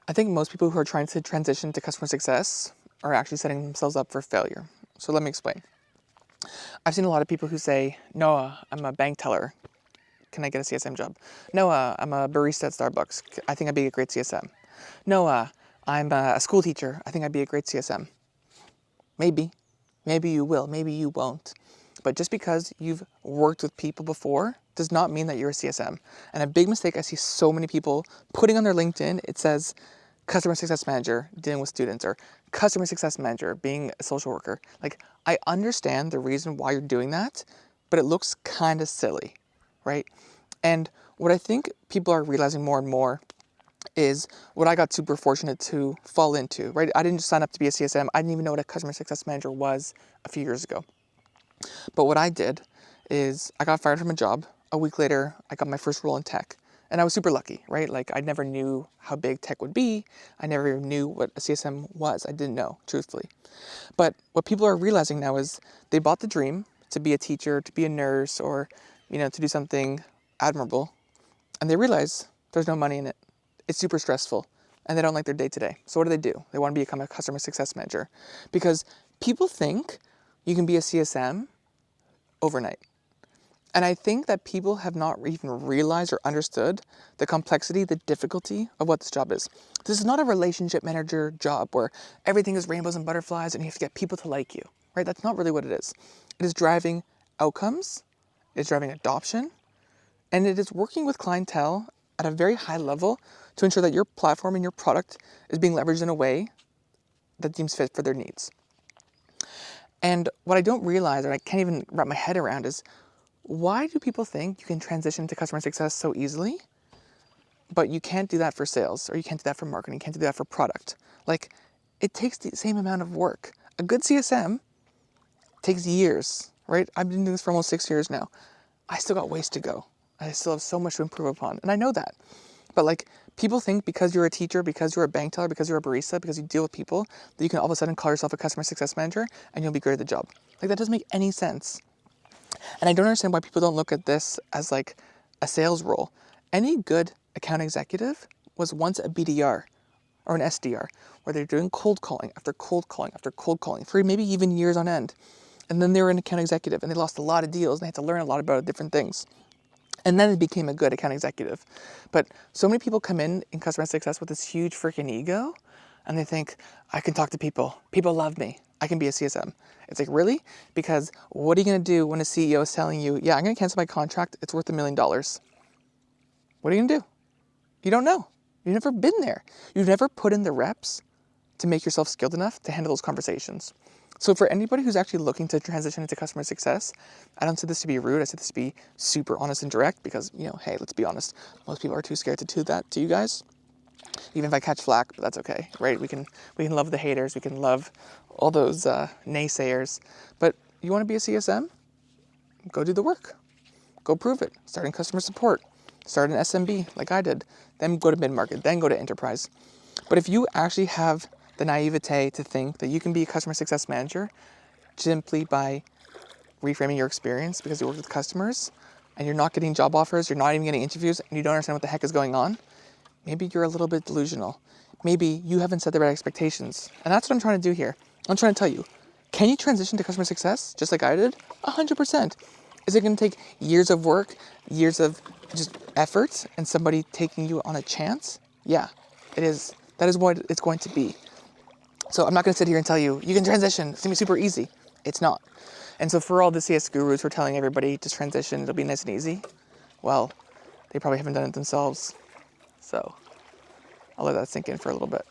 I think most people who are trying to transition to customer success are actually setting themselves up for failure. So let me explain. I've seen a lot of people who say, Noah, I'm a bank teller. Can I get a CSM job? Noah, I'm a barista at Starbucks. I think I'd be a great CSM. Noah, I'm a school teacher. I think I'd be a great CSM. Maybe. Maybe you will. Maybe you won't. But just because you've worked with people before does not mean that you're a CSM. And a big mistake I see so many people putting on their LinkedIn, it says customer success manager dealing with students, or customer success manager being a social worker. Like, I understand the reason why you're doing that, but it looks kind of silly, right? And what I think people are realizing more and more is what I got super fortunate to fall into, right? I didn't just sign up to be a CSM. I didn't even know what a customer success manager was a few years ago. But what I did is I got fired from a job. A week later, I got my first role in tech. And I was super lucky, right? Like, I never knew how big tech would be. I never even knew what a CSM was. I didn't know, truthfully. But what people are realizing now is they bought the dream to be a teacher, to be a nurse, or, to do something admirable. And they realize there's no money in it. It's super stressful. And they don't like their day-to-day. So what do? They want to become a customer success manager. Because people think you can be a CSM overnight. And I think that people have not even realized or understood the complexity, the difficulty of what this job is. This is not a relationship manager job where everything is rainbows and butterflies and you have to get people to like you, right? That's not really what it is. It is driving outcomes, it's driving adoption, and it is working with clientele at a very high level to ensure that your platform and your product is being leveraged in a way that deems fit for their needs. And what I don't realize, or I can't even wrap my head around, is why do people think you can transition to customer success so easily, but you can't do that for sales, or you can't do that for marketing, you can't do that for product? Like, it takes the same amount of work. A good CSM takes years, right? I've been doing this for almost 6 years now. I still got ways to go. I still have so much to improve upon, and I know that. But like, people think because you're a teacher, because you're a bank teller, because you're a barista, because you deal with people, that you can all of a sudden call yourself a customer success manager and you'll be great at the job. Like, that doesn't make any sense. And I don't understand why people don't look at this as like a sales role. Any good account executive was once a BDR or an SDR, where they're doing cold calling after cold calling after cold calling for maybe even years on end. And then they were an account executive and they lost a lot of deals and they had to learn a lot about different things. And then it became a good account executive. But so many people come in customer success with this huge freaking ego, and they think, I can talk to people. People love me. I can be a CSM. It's like, really? Because what are you going to do when a CEO is telling you, yeah, I'm going to cancel my contract. It's worth $1 million. What are you going to do? You don't know. You've never been there. You've never put in the reps to make yourself skilled enough to handle those conversations. So for anybody who's actually looking to transition into customer success, I don't say this to be rude. I say this to be super honest and direct because, hey, let's be honest. Most people are too scared to do that to you guys. Even if I catch flack, but that's okay, right? We can love the haters. We can love all those naysayers. But you want to be a CSM? Go do the work. Go prove it. Start in customer support. Start in SMB like I did. Then go to mid-market. Then go to enterprise. But if you actually have the naivete to think that you can be a customer success manager simply by reframing your experience because you work with customers and you're not getting job offers, you're not even getting interviews, and you don't understand what the heck is going on, maybe you're a little bit delusional. Maybe you haven't set the right expectations. And that's what I'm trying to do here. I'm trying to tell you, can you transition to customer success just like I did? 100%. Is it going to take years of work, years of just effort, and somebody taking you on a chance? Yeah, it is. That is what it's going to be. So I'm not going to sit here and tell you, you can transition. It's going to be super easy. It's not. And so for all the CS gurus who are telling everybody to transition, it'll be nice and easy, well, they probably haven't done it themselves. So I'll let that sink in for a little bit.